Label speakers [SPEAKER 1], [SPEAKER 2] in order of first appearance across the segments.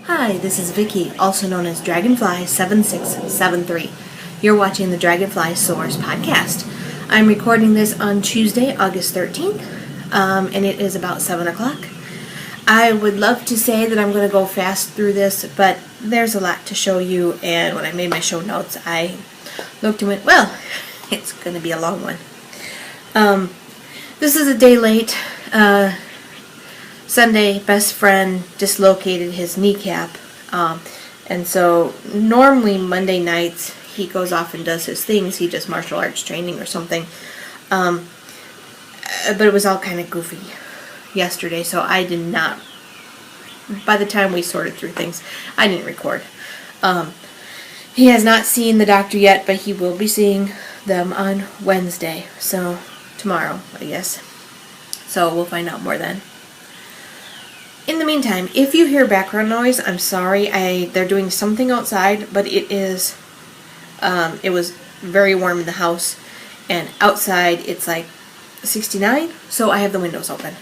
[SPEAKER 1] Hi, this is Vicky, also known as DragonflySoars. You're watching the DragonflySoars podcast. I'm recording this on Tuesday, August 13th, and it is about 7 o'clock. I would love to say that I'm going to go fast through this, but there's a lot to show you, and when I made my show notes, I looked and went, well, it's going to be a long one. This is a day late. Sunday, best friend dislocated his kneecap, and so normally Monday nights he goes off and does his things. He does martial arts training or something, but it was all kind of goofy yesterday, so I did not, by the time we sorted through things, I didn't record. He has not seen the doctor yet, but he will be seeing them on Wednesday, so tomorrow, I guess. So we'll find out more then. In the meantime, if you hear background noise, I'm sorry. They're doing something outside, but it was very warm in the house, and outside it's like 69, so I have the windows open.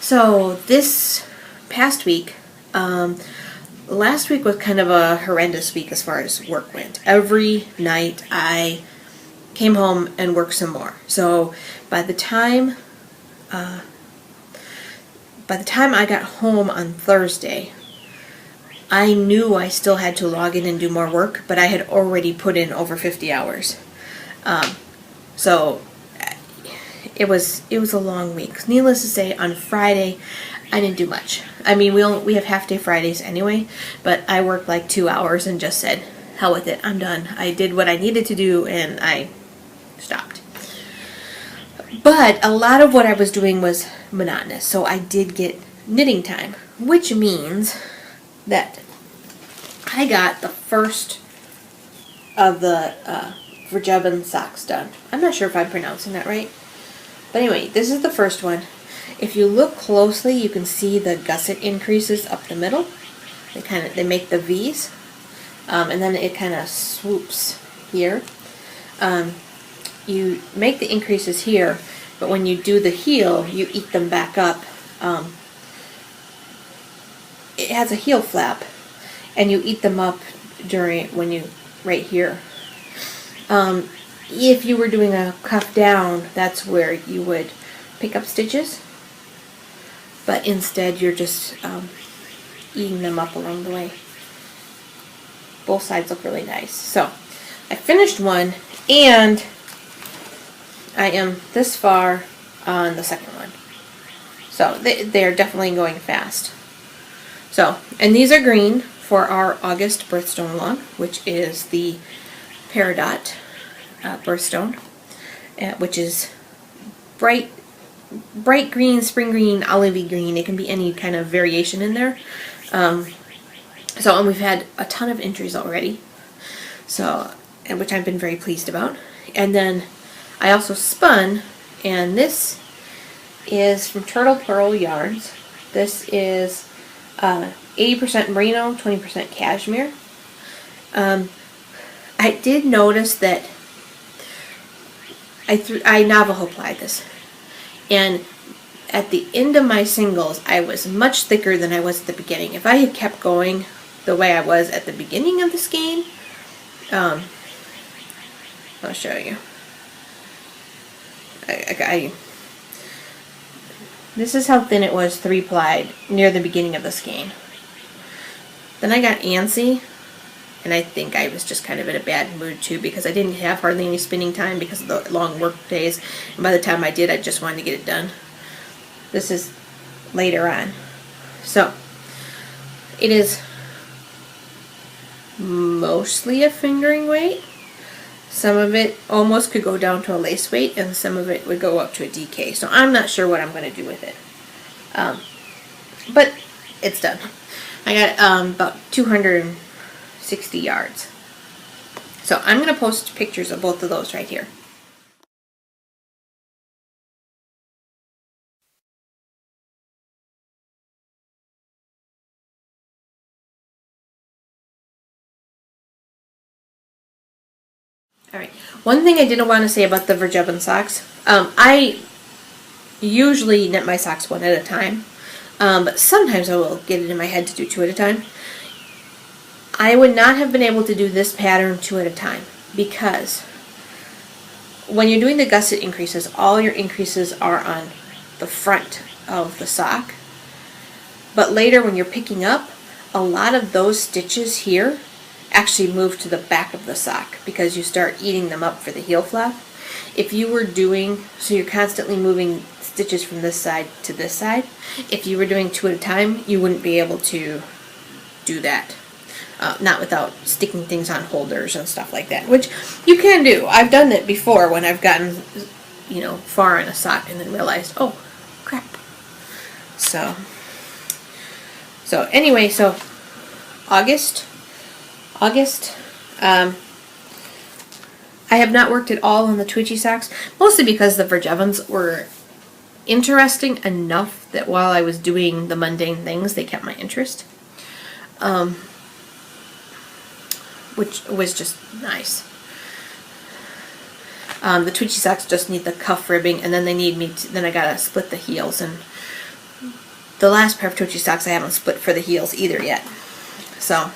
[SPEAKER 1] So this past week, last week was kind of a horrendous week as far as work went. Every night I came home and worked some more. So by the time I got home on Thursday, I knew I still had to log in and do more work, but I had already put in over 50 hours. So it was a long week. Needless to say, on Friday, I didn't do much. I mean, we have half-day Fridays anyway, but I worked like 2 hours and just said, hell with it, I'm done. I did what I needed to do, and I stopped. But a lot of what I was doing was monotonous, so I did get knitting time, which means that I got the first of the Verjeben socks done. I'm not sure if I'm pronouncing that right, but anyway, this is the first one. If you look closely, you can see the gusset increases up the middle. They make the V's, and then it kind of swoops here. You make the increases here, but when you do the heel, you eat them back up. It has a heel flap, and you eat them up right here. If you were doing a cuff down, that's where you would pick up stitches, but instead you're just eating them up along the way. Both sides look really nice. So I finished one, and I am this far on the second one. So they're definitely going fast. So, and these are green for our August birthstone lawn, which is the Peridot birthstone, which is bright green, spring green, olivey green. It can be any kind of variation in there. And we've had a ton of entries already, so, which I've been very pleased about. And then I also spun, and this is from Turtle Pearl Yarns. This is 80% merino, 20% cashmere. I did notice that I Navajo plied this, and at the end of my singles, I was much thicker than I was at the beginning. If I had kept going the way I was at the beginning of the skein, I'll show you. This is how thin it was 3-plied near the beginning of the skein. Then I got antsy, and I think I was just kind of in a bad mood too, because I didn't have hardly any spinning time because of the long work days, and by the time I did, I just wanted to get it done. This is later on. So it is mostly a fingering weight. Some of it almost could go down to a lace weight, and some of it would go up to a DK. So I'm not sure what I'm going to do with it. But it's done. I got about 260 yards. So I'm going to post pictures of both of those right here. Alright, one thing I didn't want to say about the Verjeben socks, I usually knit my socks one at a time, But sometimes I will get it in my head to do 2 at a time. I would not have been able to do this pattern 2 at a time because when you're doing the gusset increases, all your increases are on the front of the sock. But later when you're picking up, a lot of those stitches here actually move to the back of the sock because you start eating them up for the heel flap. If you were doing, so you're constantly moving stitches from this side to this side, if you were doing 2 at a time, you wouldn't be able to do that. Not without sticking things on holders and stuff like that, which you can do. I've done that before when I've gotten, you know, far in a sock and then realized, oh, crap. So anyway, so August, I have not worked at all on the twitchy socks, mostly because the Virgevans were interesting enough that while I was doing the mundane things, they kept my interest. Which was just nice. The twitchy socks just need the cuff ribbing, and then they need me to, then I gotta split the heels, and the last pair of twitchy socks I haven't split for the heels either yet. So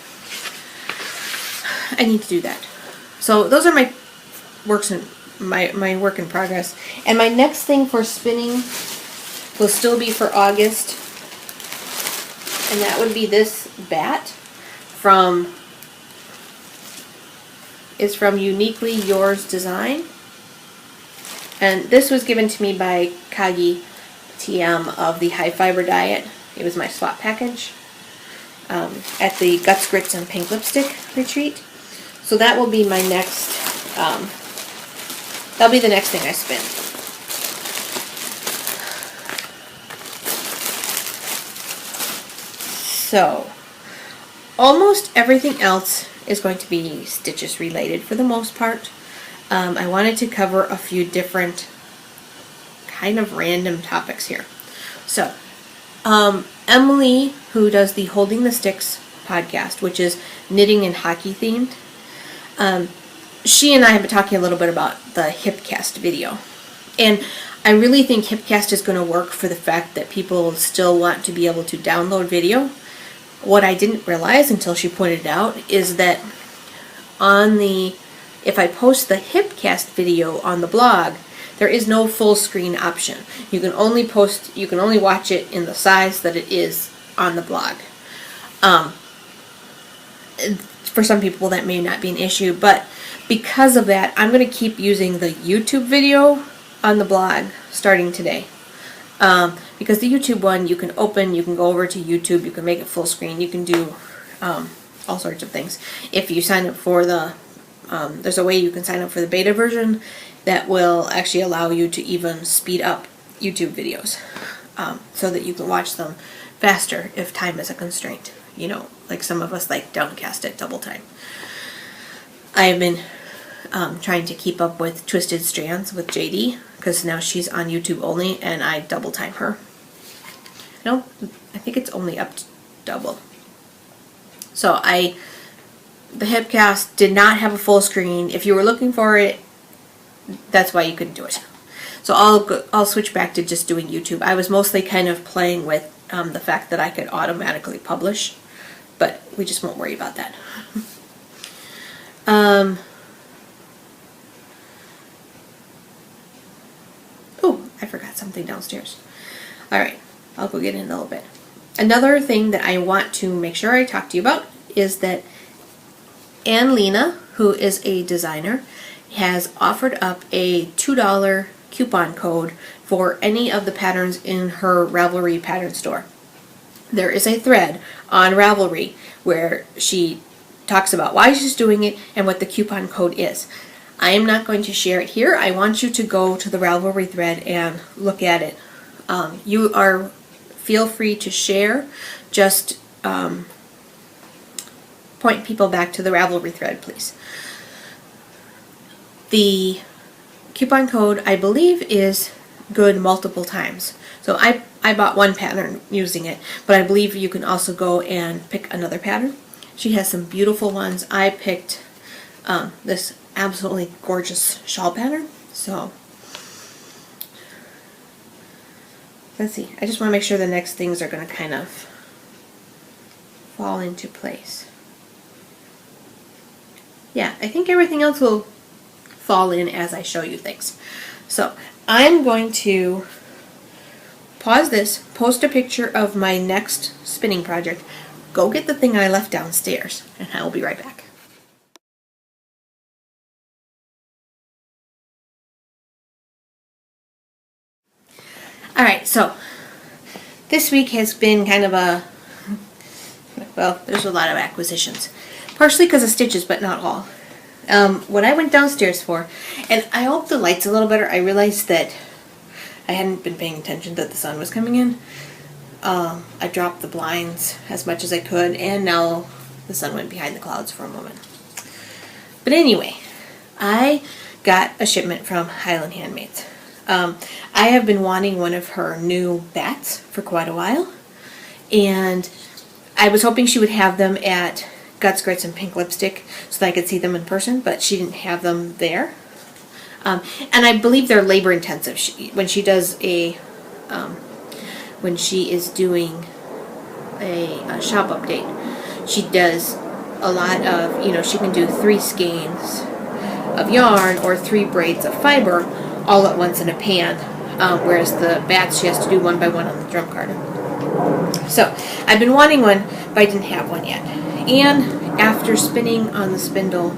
[SPEAKER 1] I need to do that. So those are my works in my work in progress. And my next thing for spinning will still be for August, and that would be this bat from Uniquely Yours Design. And this was given to me by Kagi TM of the High Fiber Diet. It was my swap package at the Guts, Grits, and Pink Lipstick retreat. So that will be my next, that'll be the next thing I spin. So, almost everything else is going to be stitches related for the most part. I wanted to cover a few different kind of random topics here. So, Emily, who does the Holding the Sticks podcast, which is knitting and hockey themed, she and I have been talking a little bit about the Hipcast video. And I really think Hipcast is going to work for the fact that people still want to be able to download video. What I didn't realize until she pointed it out is that if I post the Hipcast video on the blog, there is no full screen option. You can only watch it in the size that it is on the blog. For some people that may not be an issue, but because of that, I'm going to keep using the YouTube video on the blog starting today. Because the YouTube one, you can go over to YouTube, you can make it full screen, you can do all sorts of things. If you sign up for there's a way you can sign up for the beta version that will actually allow you to even speed up YouTube videos so that you can watch them faster if time is a constraint. You know, like some of us like Downcast at double time. I have been trying to keep up with Twisted Strands with JD because now she's on YouTube only and I double time her. No, I think it's only up to double. So the Hipcast did not have a full screen. If you were looking for it, that's why you couldn't do it. So I'll switch back to just doing YouTube. I was mostly kind of playing with the fact that I could automatically publish, but we just won't worry about that. Oh, I forgot something downstairs. Alright, I'll go get in a little bit. Another thing that I want to make sure I talk to you about is that Ann Lena, who is a designer, has offered up a $2 coupon code for any of the patterns in her Ravelry pattern store. There is a thread on Ravelry where she talks about why she's doing it and what the coupon code is. I am not going to share it here. I want you to go to the Ravelry thread and look at it. Feel free to share. Just point people back to the Ravelry thread, please. The coupon code, I believe, is good multiple times. So I bought one pattern using it, but I believe you can also go and pick another pattern. She has some beautiful ones. I picked this absolutely gorgeous shawl pattern. So let's see. I just want to make sure the next things are going to kind of fall into place. Yeah, I think everything else will fall in as I show you things. So I'm going to pause this, post a picture of my next spinning project, go get the thing I left downstairs, and I will be right back. Alright, so this week has been kind of a, well, there's a lot of acquisitions. Partially because of stitches, but not all. What I went downstairs for, and I hope the light's a little better. I realized that I hadn't been paying attention that the sun was coming in. I dropped the blinds as much as I could, and now the sun went behind the clouds for a moment. But anyway, I got a shipment from Highland Handmaids. I have been wanting one of her new bats for quite a while, and I was hoping she would have them at Guts, Grits, and Pink Lipstick so that I could see them in person, but she didn't have them there. And I believe they're labor intensive. When she does a, when she is doing a shop update, she does a lot of, you know, she can do 3 skeins of yarn or 3 braids of fiber all at once in a pan, whereas the bats she has to do one by one on the drum card. So I've been wanting one, but I didn't have one yet. And after spinning on the spindle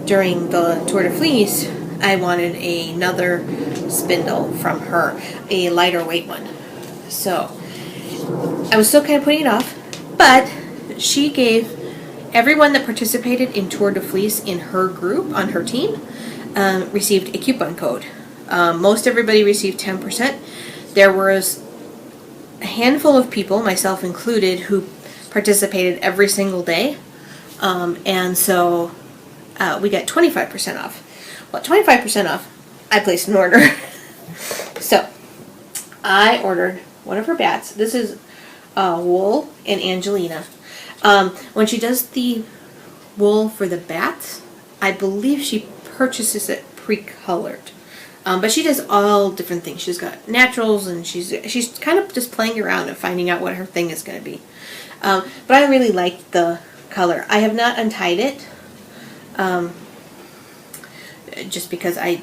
[SPEAKER 1] during the Tour de Fleece, I wanted another spindle from her, a lighter weight one. So I was still kind of putting it off, but she gave everyone that participated in Tour de Fleece in her group, on her team, received a coupon code. Most everybody received 10%. There was a handful of people, myself included, who participated every single day, and so we got 25% off. Well, 25% off, I placed an order. So I ordered one of her bats. This is Wool and Angelina. When she does the wool for the bats, I believe she purchases it pre-colored. But she does all different things. She's got naturals, and she's kind of just playing around and finding out what her thing is going to be. But I really like the color. I have not untied it, just because I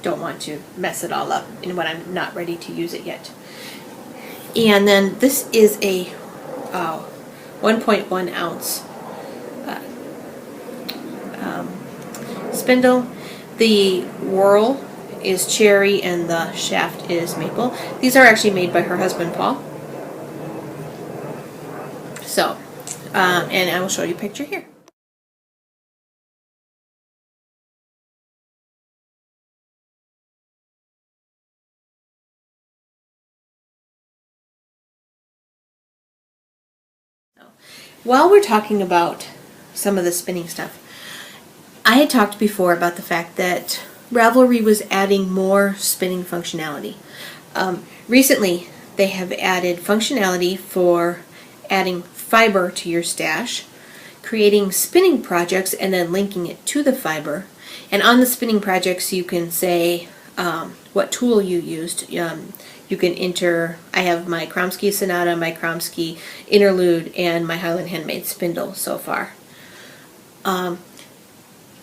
[SPEAKER 1] don't want to mess it all up and when I'm not ready to use it yet. And then this is a 1.1 ounce spindle. The whirl is cherry and the shaft is maple. These are actually made by her husband Paul. So, and I will show you a picture here. While we're talking about some of the spinning stuff, I had talked before about the fact that Ravelry was adding more spinning functionality. Recently, they have added functionality for adding fiber to your stash, creating spinning projects and then linking it to the fiber. And on the spinning projects, you can say what tool you used. You can enter, I have my Kromsky Sonata, my Kromsky Interlude, and my Highland Handmade spindle so far.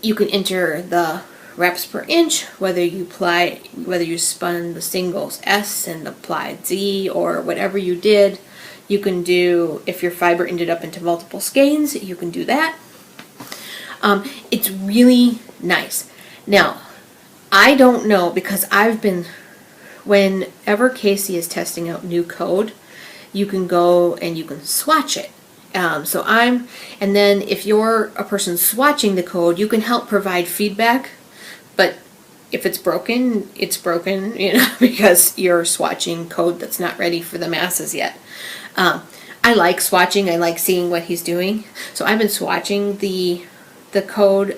[SPEAKER 1] You can enter the reps per inch, whether you spun the singles S and applied Z or whatever you did. You can do, if your fiber ended up into multiple skeins, you can do that. It's really nice. Now, I don't know, because I've been, whenever Casey is testing out new code, you can go and you can swatch it. And then if you're a person swatching the code, you can help provide feedback, but if it's broken, you know, because you're swatching code that's not ready for the masses yet. I like swatching. I like seeing what he's doing. So I've been swatching the code.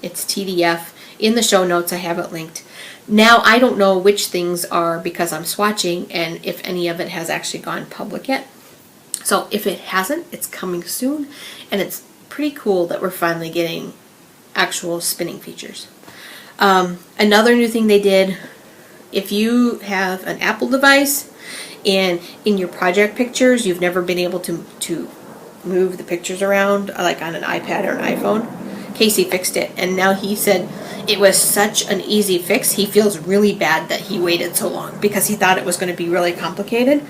[SPEAKER 1] It's TDF. In the show notes, I have it linked. Now, I don't know which things are because I'm swatching and if any of it has actually gone public yet. So if it hasn't, it's coming soon. And it's pretty cool that we're finally getting actual spinning features. Another new thing they did, if you have an Apple device and in your project pictures, you've never been able to move the pictures around like on an iPad or an iPhone. Casey fixed it, and now he said it was such an easy fix. He feels really bad that he waited so long because he thought it was going to be really complicated.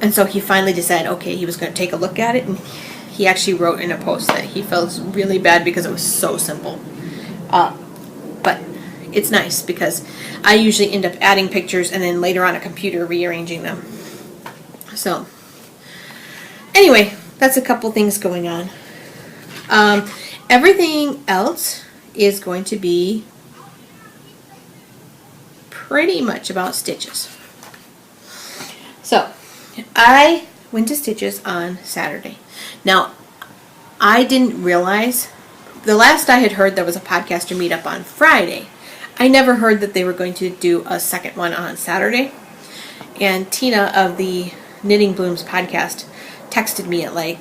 [SPEAKER 1] And so he finally decided, okay, he was going to take a look at it, and he actually wrote in a post that he felt really bad because it was so simple. But it's nice because I usually end up adding pictures and then later on a computer rearranging them. So anyway, that's a couple things going on. Everything else is going to be pretty much about stitches. So I went to Stitches on Saturday. Now, I didn't realize, the last I had heard there was a podcaster meetup on Friday. I never heard that they were going to do a second one on Saturday. And Tina of the Knitting Blooms podcast texted me at like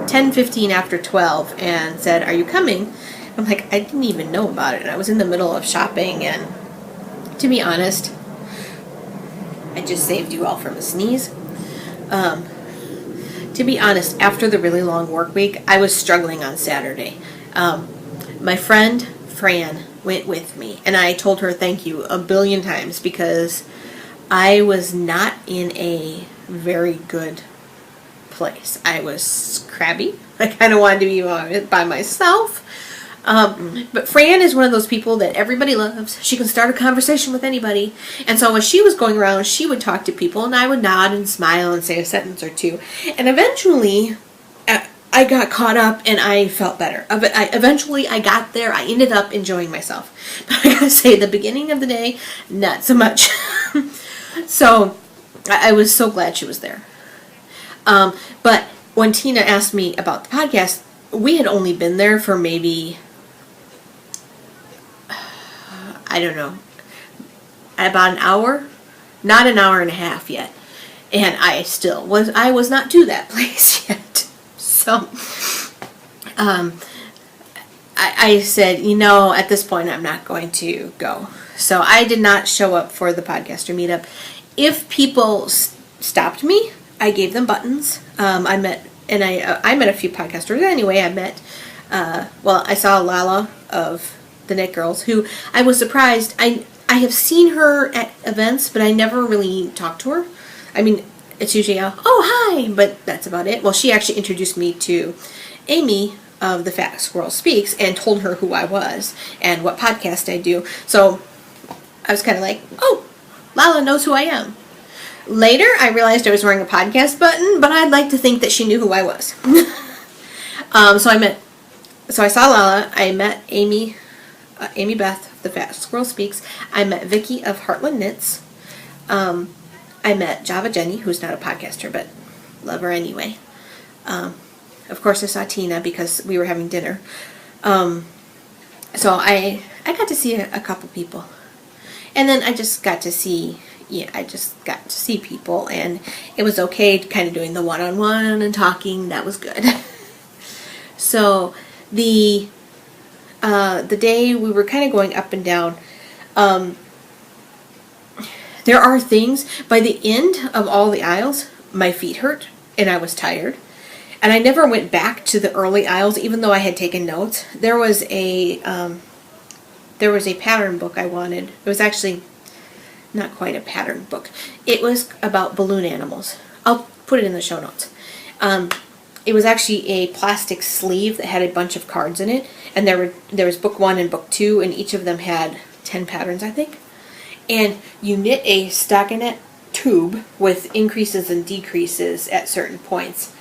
[SPEAKER 1] 10:15 after 12 and said, "Are you coming?" I'm like, I didn't even know about it. And I was in the middle of shopping, and to be honest, I just saved you all from a sneeze. To be honest, after the really long work week, I was struggling on Saturday. My friend Fran went with me, and I told her thank you a billion times because I was not in a very good place. I was crabby. I kind of wanted to be by myself. But Fran is one of those people that everybody loves. She can start a conversation with anybody. And so when she was going around, she would talk to people, and I would nod and smile and say a sentence or two. And eventually, I got caught up and I felt better. Eventually, I got there. I ended up enjoying myself. But I gotta say, the beginning of the day, not so much. So I was so glad she was there. But when Tina asked me about the podcast, we had only been there for maybe, I don't know, about an hour, not an hour and a half yet. And I was not to that place yet. So, I said, at this point I'm not going to go. So I did not show up for the podcaster meetup. If people stopped me, I gave them buttons. I met a few podcasters anyway. I saw Lala of the Knit Girls, who I was surprised. I have seen her at events, but I never really talked to her. I mean, it's usually oh, hi, but that's about it. Well, she actually introduced me to Amy of The Fat Squirrel Speaks and told her who I was and what podcast I do. So I was kind of like, oh, Lala knows who I am. Later, I realized I was wearing a podcast button, but I'd like to think that she knew who I was. So I saw Lala. I met Amy Beth of The Fat Squirrel Speaks. I met Vicky of Heartland Knits. I met Java Jenny, who's not a podcaster, but love her anyway. Of course, I saw Tina because we were having dinner. So I got to see a couple people. And then I just got to see people, and it was okay kind of doing the one-on-one and talking. That was good. So the day we were kind of going up and down, there are things, by the end of all the aisles, my feet hurt and I was tired. And I never went back to the early aisles, even though I had taken notes. There was a pattern book I wanted. It was actually not quite a pattern book. It was about balloon animals. I'll put it in the show notes. It was actually a plastic sleeve that had a bunch of cards in it, and there was book 1 and book 2, and each of them had 10 patterns, I think. And you knit a stockinette tube with increases and decreases at certain points,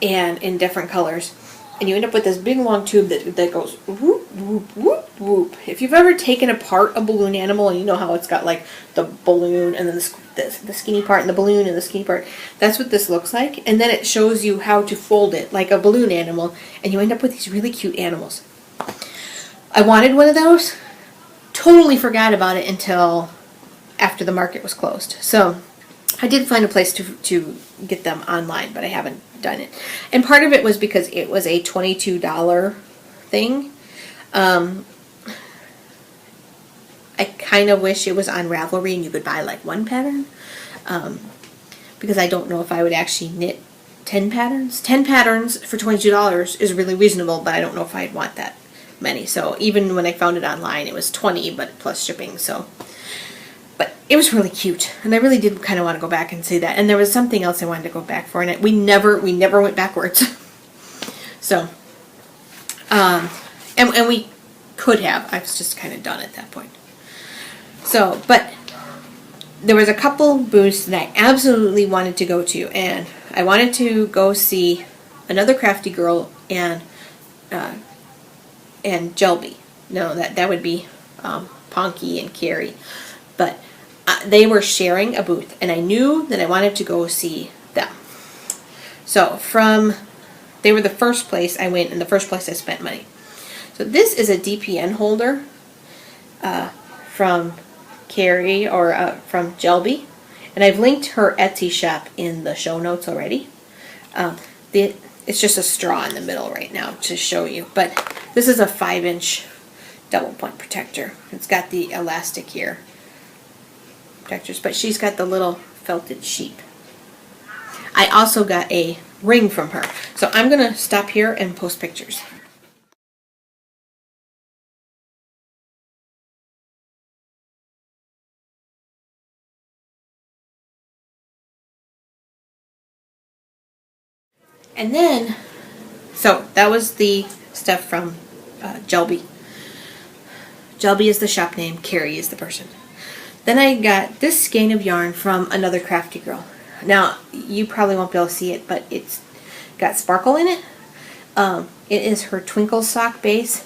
[SPEAKER 1] and in different colors. And you end up with this big long tube that goes whoop, whoop, whoop, whoop. If you've ever taken apart a balloon animal and you know how it's got like the balloon and then the skinny part and the balloon and the skinny part, that's what this looks like. And then it shows you how to fold it like a balloon animal, and you end up with these really cute animals. I wanted one of those. Totally forgot about it until after the market was closed. So I did find a place to get them online, but I haven't done it. And part of it was because it was a $22 thing. I kind of wish it was on Ravelry and you could buy like one pattern, because I don't know if I would actually knit 10 patterns. 10 patterns for $22 is really reasonable, but I don't know if I'd want that many. So even when I found it online, it was 20, but plus shipping. So, but it was really cute, and I really did kind of want to go back and see that. And there was something else I wanted to go back for, and we never went backwards. So, and we could have. I was just kind of done at that point. So, but there was a couple booths that I absolutely wanted to go to, and I wanted to go see Another Crafty Girl and Jelby. No, that would be Ponky and Carrie, but they were sharing a booth, and I knew that I wanted to go see them. So they were the first place I went, and the first place I spent money. So this is a DPN holder from Carrie, or from Jelby, and I've linked her Etsy shop in the show notes already. It's just a straw in the middle right now to show you, but this is a 5-inch double point protector. It's got the elastic here protectors, but she's got the little felted sheep. I also got a ring from her, so I'm gonna stop here and post pictures. And then, so that was the stuff from Jelby. Jelby is the shop name, Carrie is the person. Then I got this skein of yarn from Another Crafty Girl. Now, you probably won't be able to see it, but it's got sparkle in it. It is her Twinkle Sock base.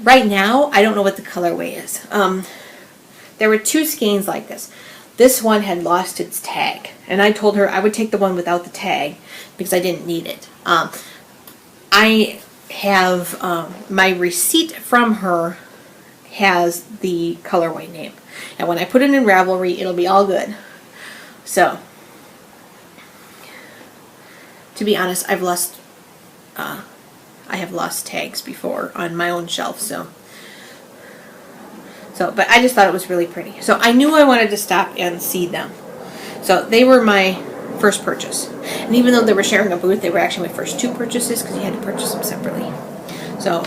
[SPEAKER 1] Right now, I don't know what the colorway is. There were 2 skeins like this. This one had lost its tag, and I told her I would take the one without the tag because I didn't need it. I have my receipt from her has the colorway name, and when I put it in Ravelry, it'll be all good. So, to be honest, I have lost tags before on my own shelf, so, but I just thought it was really pretty. So I knew I wanted to stop and see them. So they were my first purchase. And even though they were sharing a booth, they were actually my first 2 purchases because you had to purchase them separately. So,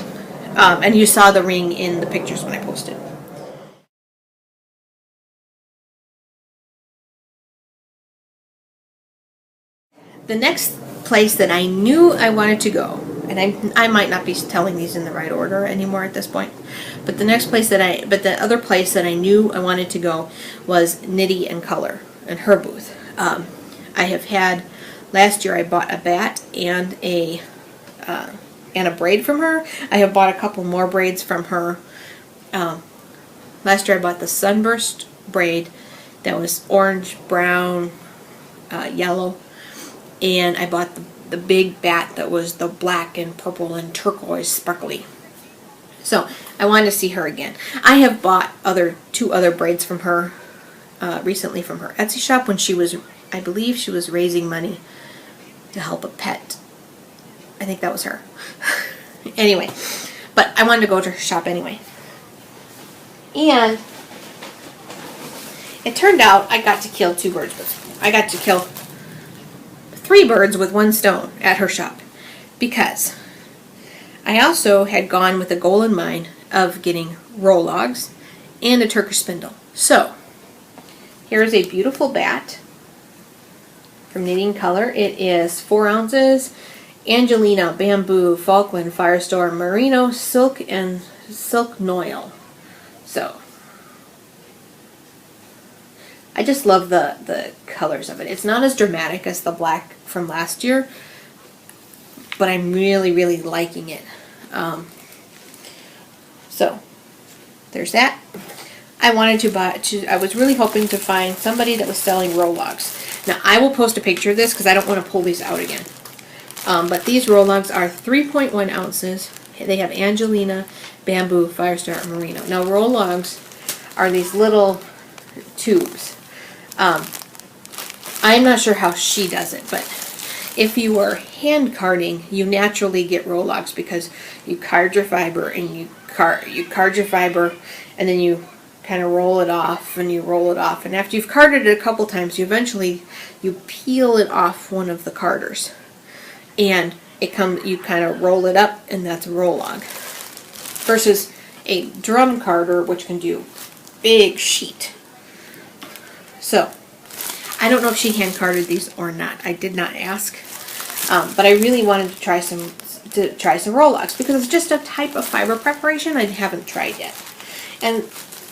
[SPEAKER 1] and you saw the ring in the pictures when I posted. The next place that I knew I wanted to go, and I might not be telling these in the right order anymore at this point, but the other place that I knew I wanted to go was Nitty and Color and her booth. I have had, last year I bought a bat and a braid from her. I have bought a couple more braids from her. Last year I bought the Sunburst braid that was orange, brown, yellow, and I bought the big bat that was the black and purple and turquoise sparkly. So I wanted to see her again. I have bought 2 other braids from her recently from her Etsy shop when she was, I believe she was raising money to help a pet. I think that was her. Anyway, but I wanted to go to her shop anyway. And it turned out I got to kill 2 birds with. I got to kill 3 birds with 1 stone at her shop, because I also had gone with a goal in mind of getting roll logs and a Turkish spindle. So here's a beautiful bat from Knitting Color. It is 4 ounces, Angelina, Bamboo, Falkland, Firestorm, Merino, Silk, and Silk Noil. So I just love the colors of it. It's not as dramatic as the black from last year, but I'm really, really liking it. So there's that. I wanted to buy, I was really hoping to find somebody that was selling roll logs. Now I will post a picture of this because I don't want to pull these out again. But these roll logs are 3.1 ounces. They have Angelina, Bamboo, Firestar, and Merino. Now roll logs are these little tubes. I'm not sure how she does it, but if you were hand carding, you naturally get roll logs because you card your fiber and you card your fiber, and then you kind of roll it off, and you roll it off. And after you've carded it a couple times, you peel it off one of the carders. And you kind of roll it up, and that's a roll log. Versus a drum carder, which can do big sheet. So, I don't know if she hand carded these or not. I did not ask. But I really wanted to try some roll logs because it's just a type of fiber preparation I haven't tried yet. And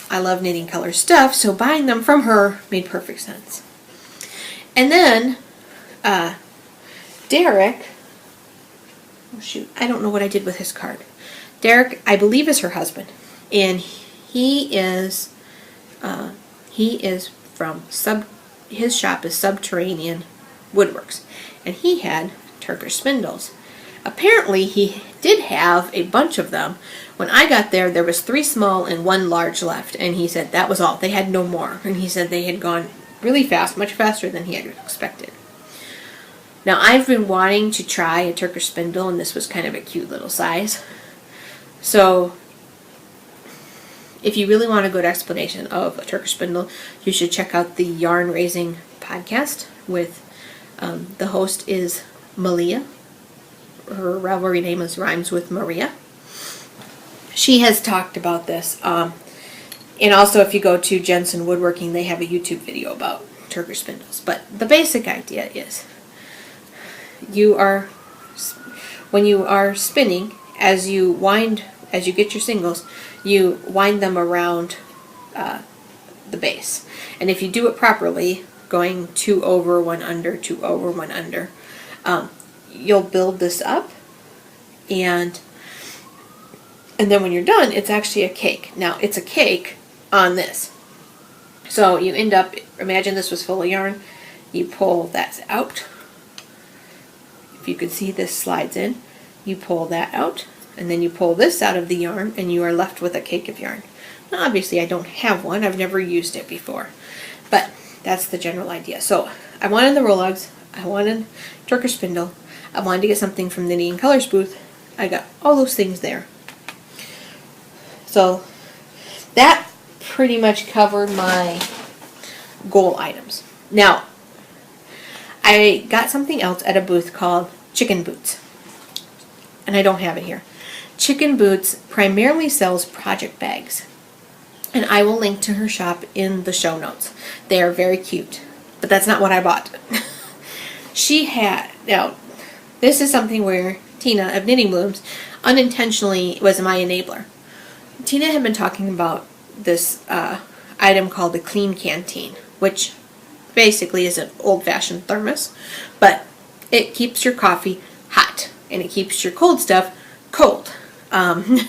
[SPEAKER 1] I love knitting color stuff, so buying them from her made perfect sense. And then Derek, oh shoot, I don't know what I did with his card. Derek, I believe, is her husband, and he is from his shop is Subterranean Woodworks, and he had Turkish spindles. Apparently, he did have a bunch of them. When I got there, there was 3 small and 1 large left, and he said that was all. They had no more, and he said they had gone really fast, much faster than he had expected. Now, I've been wanting to try a Turkish spindle, and this was kind of a cute little size. So, if you really want a good explanation of a Turkish spindle, you should check out the Yarn Raising podcast with, the host is Malia. Her Ravelry name rhymes with Maria. She has talked about this. And also, if you go to Jensen Woodworking, they have a YouTube video about Turkish spindles. But the basic idea is, when you are spinning, as you get your singles, you wind them around the base. And if you do it properly, going 2 over, 1 under, 2 over, 1 under, you'll build this up, and then when you're done, it's actually a cake. Now, it's a cake on this. So you end up, imagine this was full of yarn, you pull that out. If you could see, this slides in. You pull that out, and then you pull this out of the yarn, and you are left with a cake of yarn. Now, obviously, I don't have one. I've never used it before. But that's the general idea. So I wanted the roll logs. I wanted Turkish spindle. I wanted to get something from the Knitting Colors booth. I got all those things there. So that pretty much covered my goal items. Now, I got something else at a booth called Chicken Boots. And I don't have it here. Chicken Boots primarily sells project bags. And I will link to her shop in the show notes. They are very cute. But that's not what I bought. Now, this is something where Tina of Knitting Blooms unintentionally was my enabler. Tina had been talking about this item called the Clean Canteen, which basically is an old-fashioned thermos, but it keeps your coffee hot, and it keeps your cold stuff cold. And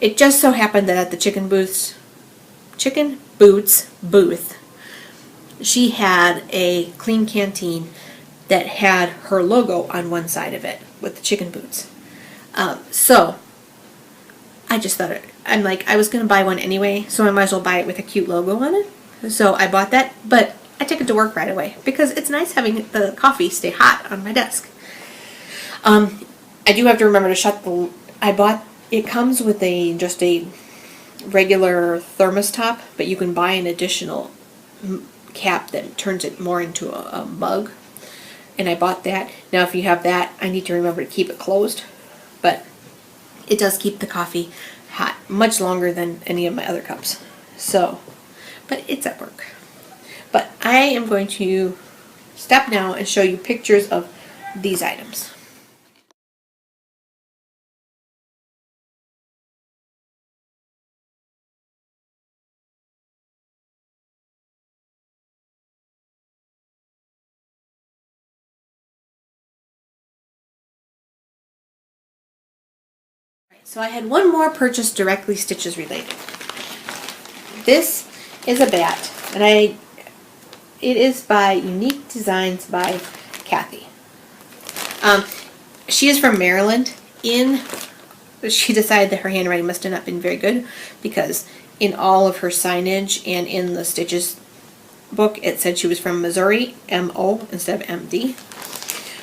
[SPEAKER 1] it just so happened that at the Chicken Boots booth, she had a Clean Canteen that had her logo on one side of it with the chicken boots. So I just thought I was going to buy one anyway, so I might as well buy it with a cute logo on it. So I bought that, but I took it to work right away because it's nice having the coffee stay hot on my desk. I do have to remember to shut it comes with just a regular thermos top, but you can buy an additional cap that turns it more into a mug. And I bought that. Now, if you have that, I need to remember to keep it closed. But it does keep the coffee hot much longer than any of my other cups. So, but it's at work. But I am going to stop now and show you pictures of these items. So I had one more purchase directly stitches related. This is a bat, and it is by Unique Designs by Kathy. She is from Maryland. She decided that her handwriting must have not been very good because in all of her signage and in the stitches book it said she was from Missouri, M-O instead of M-D.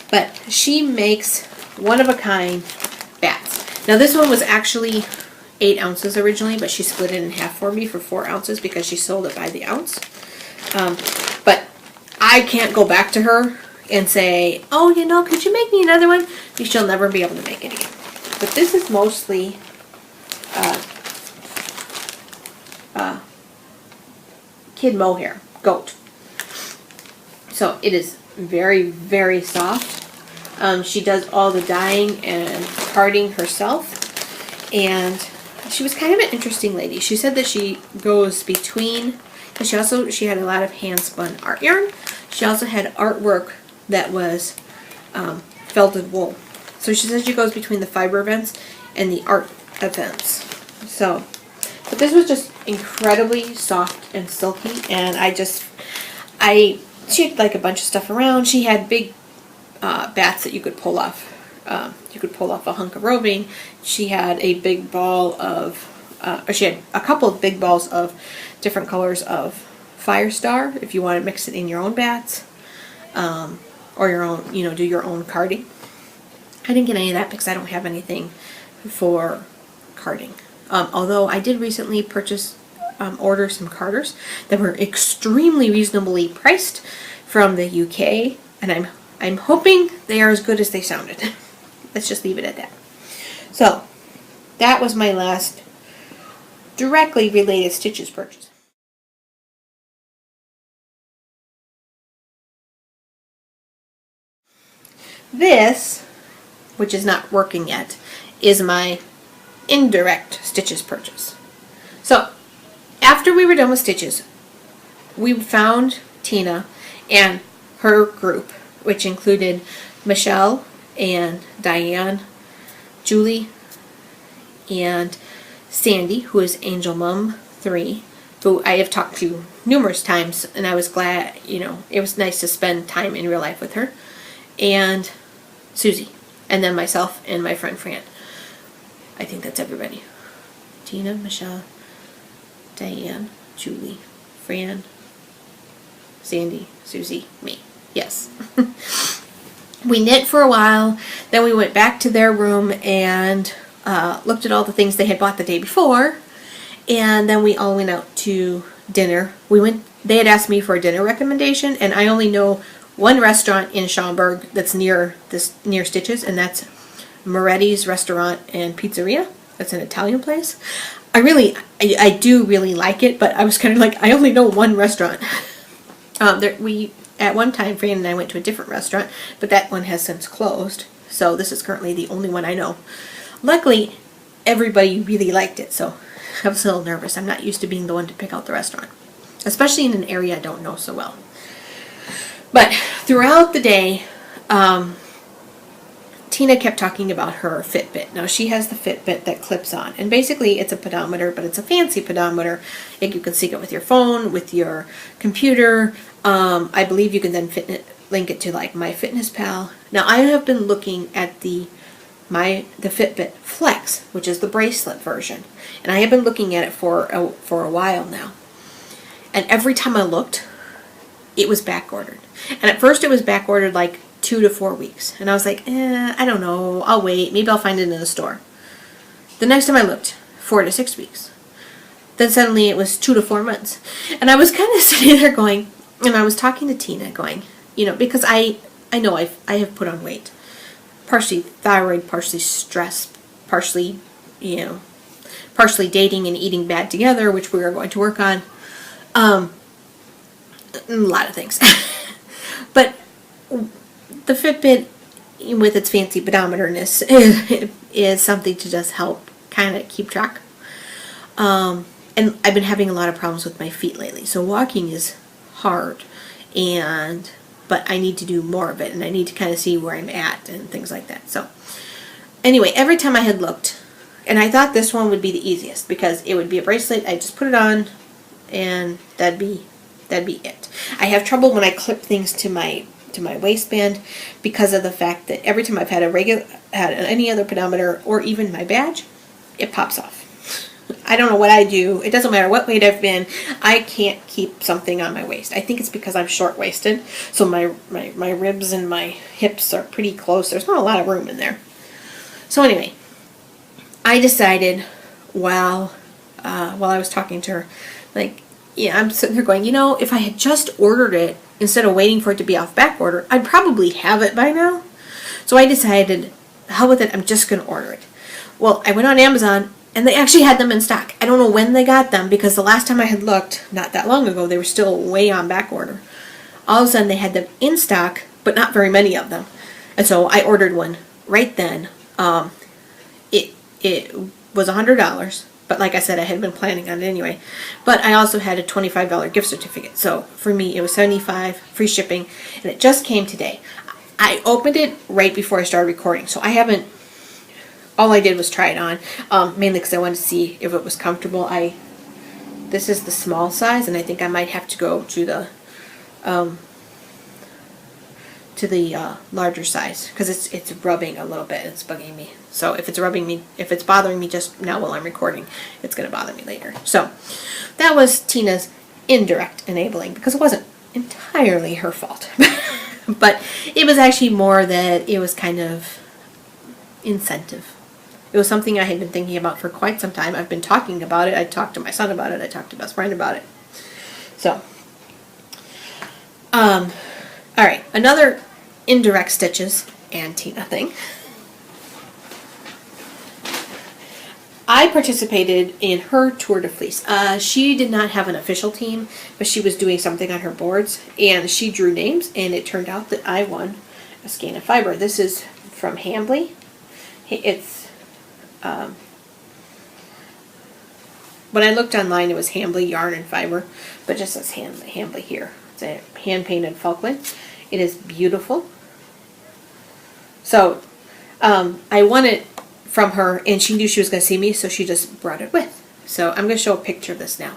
[SPEAKER 1] But she makes one-of-a-kind bats. Now this one was actually 8 ounces originally, but she split it in half for me for 4 ounces because she sold it by the ounce. But I can't go back to her and say, oh, you know, could you make me another one? Because she'll never be able to make it again. But this is mostly kid mohair, goat. So it is very, very soft. She does all the dyeing and carding herself. And she was kind of an interesting lady. She said that she goes between, and she had a lot of hand spun art yarn. She also had artwork that was felted wool. So she says she goes between the fiber events and the art events. So, but this was just incredibly soft and silky, and she had like a bunch of stuff around. She had big bats that you could pull off. You could pull off a hunk of roving. She had a big ball of, or she had a couple of big balls of different colors of Firestar if you want to mix it in your own bats, or your own, you know, do your own carding. I didn't get any of that because I don't have anything for carding. Although I did recently order some carders that were extremely reasonably priced from the UK, and I'm hoping they are as good as they sounded. Let's just leave it at that. So that was my last directly related stitches purchase. This, which is not working yet, is my indirect stitches purchase. So after we were done with stitches, we found Tina and her group, which included Michelle and Diane, Julie, and Sandy, who is Angel Mum 3, who I have talked to numerous times, and I was glad, you know, it was nice to spend time in real life with her, and Susie, and then myself and my friend Fran. I think that's everybody. Tina, Michelle, Diane, Julie, Fran, Sandy, Susie, me. Yes. We knit for a while, then we went back to their room and looked at all the things they had bought the day before, and then we all went out to dinner. They had asked me for a dinner recommendation, and I only know one restaurant in Schaumburg that's near Stitches, and that's Moretti's Restaurant and Pizzeria. That's an Italian place. I do really like it, but I was kind of like, I only know one restaurant. At one time, Fran and I went to a different restaurant, but that one has since closed. So this is currently the only one I know. Luckily, everybody really liked it, so I was a little nervous. I'm not used to being the one to pick out the restaurant, especially in an area I don't know so well. But throughout the day, Tina kept talking about her Fitbit. Now she has the Fitbit that clips on, and basically it's a pedometer, but it's a fancy pedometer. You can sync it with your phone, with your computer. I believe you can then link it to like MyFitnessPal. Now I have been looking at the Fitbit Flex, which is the bracelet version, and I have been looking at it for a while now. And every time I looked, it was back ordered. And at first it was back ordered like 2 to 4 weeks. And I was like, I don't know, I'll wait. Maybe I'll find it in the store. The next time I looked, 4 to 6 weeks. Then suddenly it was 2 to 4 months. And I was kind of sitting there going, and I was talking to Tina going, you know, because I know I have put on weight. Partially thyroid, partially stress, partially, you know, partially dating and eating bad together, which we are going to work on. A lot of things. But the Fitbit, with its fancy pedometerness, is something to just help kind of keep track. And I've been having a lot of problems with my feet lately. So walking is hard, but I need to do more of it, and I need to kind of see where I'm at and things like that. So anyway, every time I had looked, and I thought this one would be the easiest because it would be a bracelet. I just put it on, and that'd be it. I have trouble when I clip things to my waistband because of the fact that every time I've had any other pedometer or even my badge, it pops off. I don't know what I do. It doesn't matter what weight I've been. I can't keep something on my waist. I think it's because I'm short-waisted, so my ribs and my hips are pretty close. There's not a lot of room in there. So anyway, I decided while I was talking to her. Like, yeah, I'm sitting there going, you know, if I had just ordered it instead of waiting for it to be off back order, I'd probably have it by now. So I decided, hell with it, I'm just going to order it. Well, I went on Amazon, and they actually had them in stock. I don't know when they got them, because the last time I had looked, not that long ago, they were still way on back order. All of a sudden, they had them in stock, but not very many of them. And so I ordered one right then. It was $100, but like I said, I had been planning on it anyway. But I also had a $25 gift certificate. So for me, it was $75, free shipping, and it just came today. I opened it right before I started recording, so I haven't. All I did was try it on, mainly because I wanted to see if it was comfortable. This is the small size, and I think I might have to go to the larger size, because it's rubbing a little bit. It's bugging me. So if it's bothering me just now while I'm recording, it's going to bother me later. So that was Tina's indirect enabling, because it wasn't entirely her fault. But it was actually more that it was kind of incentive. It was something I had been thinking about for quite some time. I've been talking about it. I talked to my son about it. I talked to best friend about it. So, all right, another indirect stitches and Tina thing. I participated in her tour de fleece. She did not have an official team, but she was doing something on her boards, and she drew names, and it turned out that I won a skein of fiber. This is from Hambly. It's when I looked online, it was Hambly Yarn and Fiber, but just says Hambly here. It's a hand-painted Falkland. It is beautiful. So I won it from her, and she knew she was going to see me, so she just brought it with. So I'm going to show a picture of this now.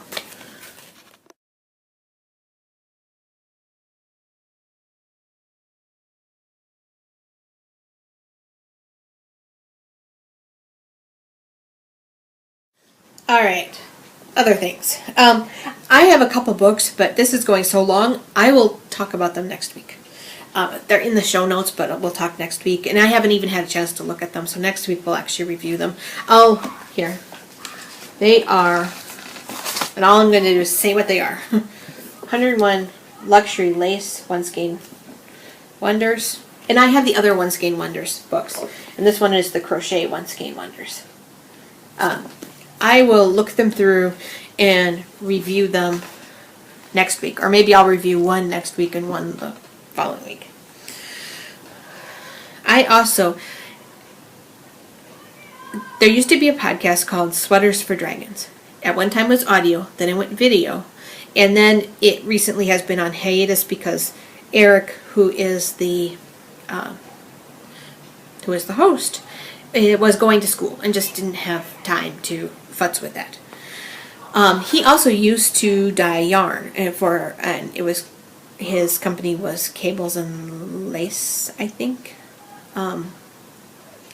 [SPEAKER 1] All right, other things. I have a couple books, but this is going so long, I will talk about them next week. They're in the show notes, but we'll talk next week. And I haven't even had a chance to look at them, so next week we'll actually review them. Oh, here. They are, and all I'm going to do is say what they are. 101 Luxury Lace One Skein Wonders. And I have the other One Skein Wonders books. And this one is the Crochet One Skein Wonders. I will look them through and review them next week. Or maybe I'll review one next week and one the following week. There used to be a podcast called Sweaters for Dragons. At one time it was audio, then it went video, and then it recently has been on hiatus because Eric, who is the host, was going to school and just didn't have time to futz with that. He also used to dye yarn, and it was his company was Cables and Lace, I think, and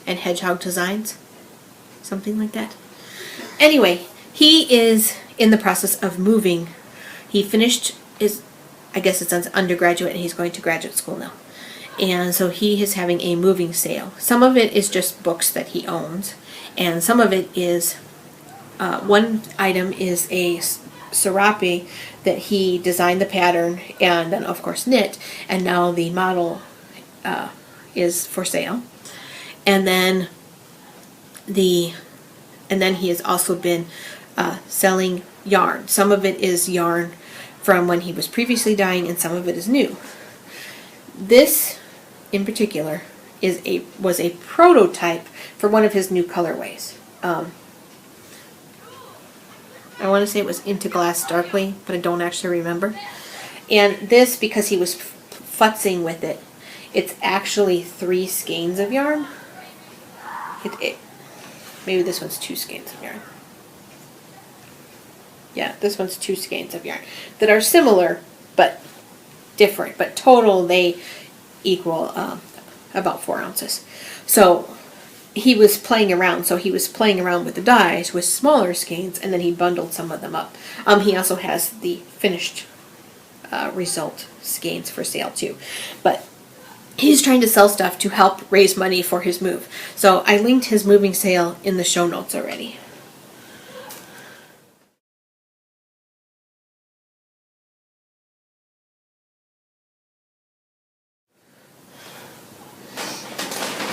[SPEAKER 1] Hedgehog Designs, something like that. Anyway, he is in the process of moving. He finished his, I guess it's undergraduate, and he's going to graduate school now. And so he is having a moving sale. Some of it is just books that he owns, and some of it is, one item is a serape that he designed the pattern and then of course knit, and now the model is for sale. And then he has also been selling yarn. Some of it is yarn from when he was previously dyeing, and some of it is new. This in particular was a prototype for one of his new colorways. I want to say it was Into Glass Darkly, but I don't actually remember. And this, because he was futzing with it, it's actually 3 skeins of yarn. Maybe this one's 2 skeins of yarn. Yeah, this one's 2 skeins of yarn that are similar but different. But total, they equal about 4 ounces. So he was playing around. So he was playing around with the dyes with smaller skeins, and then he bundled some of them up. He also has the finished result skeins for sale too. But he's trying to sell stuff to help raise money for his move. So I linked his moving sale in the show notes already.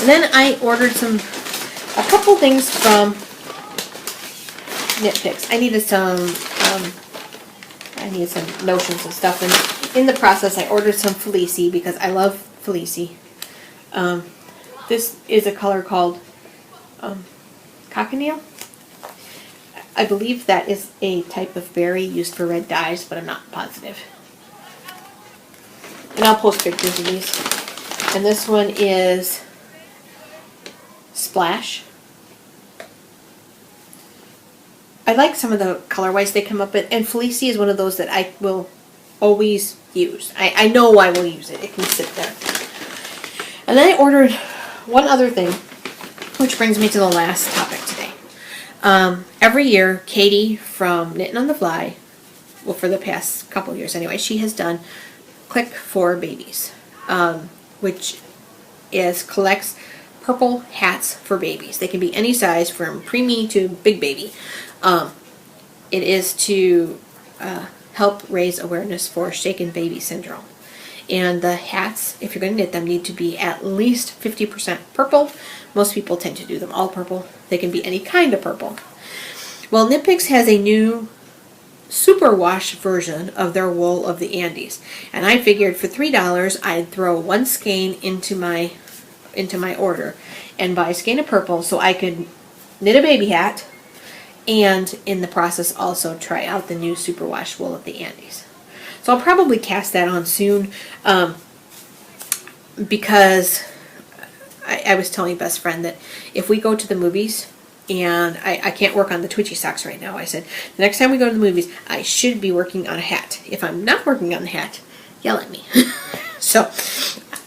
[SPEAKER 1] And then I ordered a couple things from Knit Picks. I needed some notions and stuff, and in the process I ordered some Felici because I love Felici. This is a color called cochineal. I believe that is a type of berry used for red dyes, but I'm not positive. And I'll post pictures of these. And this one is Splash. I like some of the colorways they come up with, and Felici is one of those that I will always use. I know I will use it. It can sit there. And then I ordered one other thing, which brings me to the last topic today. Every year, Katie from Knitting on the Fly, well, for the past couple of years anyway, she has done Click for Babies, which collects purple hats for babies. They can be any size from preemie to big baby. It is to help raise awareness for shaken baby syndrome. And the hats, if you're going to knit them, need to be at least 50% purple. Most people tend to do them all purple. They can be any kind of purple. Well, Knit Picks has a new superwash version of their Wool of the Andes. And I figured for $3 I'd throw one skein into my order and buy a skein of purple so I could knit a baby hat, and in the process also try out the new superwash Wool of the Andes. So I'll probably cast that on soon, because I was telling best friend that if we go to the movies, and I can't work on the twitchy socks right now, I said, the next time we go to the movies, I should be working on a hat. If I'm not working on the hat, yell at me. So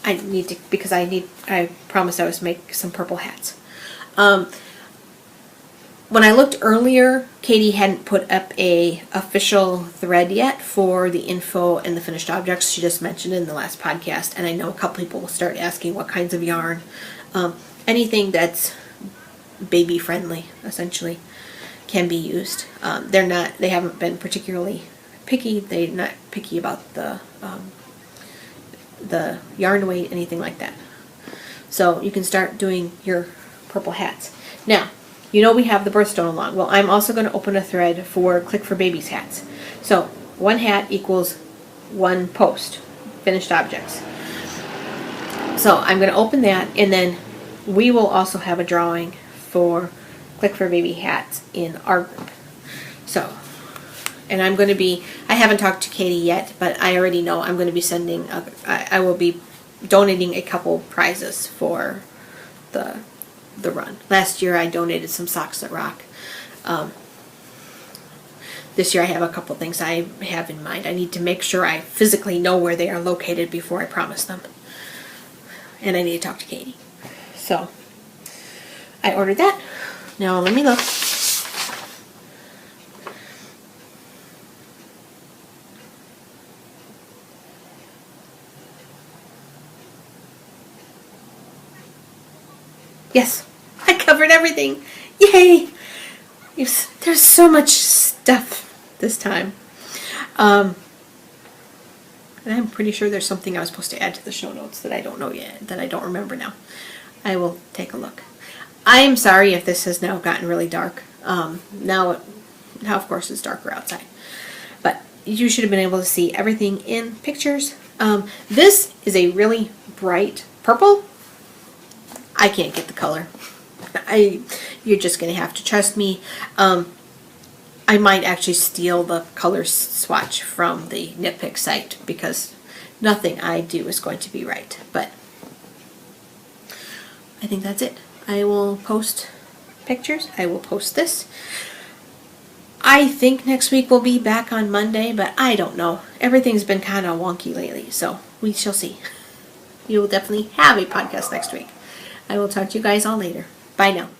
[SPEAKER 1] I need to, because I promised I was make some purple hats. When I looked earlier, Katie hadn't put up a official thread yet for the info and the finished objects. She just mentioned it in the last podcast, and I know a couple people will start asking what kinds of yarn. Anything that's baby friendly, essentially, can be used. They haven't been particularly picky. They're not picky about the yarn weight, anything like that. So you can start doing your purple hats. Now, you know we have the birthstone along. Well, I'm also going to open a thread for Click for Babies hats. So one hat equals one post, finished objects. So I'm going to open that, and then we will also have a drawing for Click for Baby hats in our group. So, and I'm going to be, I haven't talked to Katie yet, but I already know I'm going to be sending, I will be donating a couple prizes for the run. Last year I donated some socks that rock. This year I have a couple things I have in mind. I need to make sure I physically know where they are located before I promise them. And I need to talk to Katie. So I ordered that. Now let me look. Yes, I covered everything. Yay! There's so much stuff this time. And I'm pretty sure there's something I was supposed to add to the show notes that I don't know yet, that I don't remember now. I will take a look. I am sorry if this has now gotten really dark. Now of course it's darker outside. But you should have been able to see everything in pictures. This is a really bright purple. I can't get the color. You're just going to have to trust me. I might actually steal the color swatch from the Knit Pick site, because nothing I do is going to be right. But I think that's it. I will post pictures. I will post this. I think next week we'll be back on Monday, but I don't know. Everything's been kind of wonky lately, so we shall see. You will definitely have a podcast next week. I will talk to you guys all later. Bye now.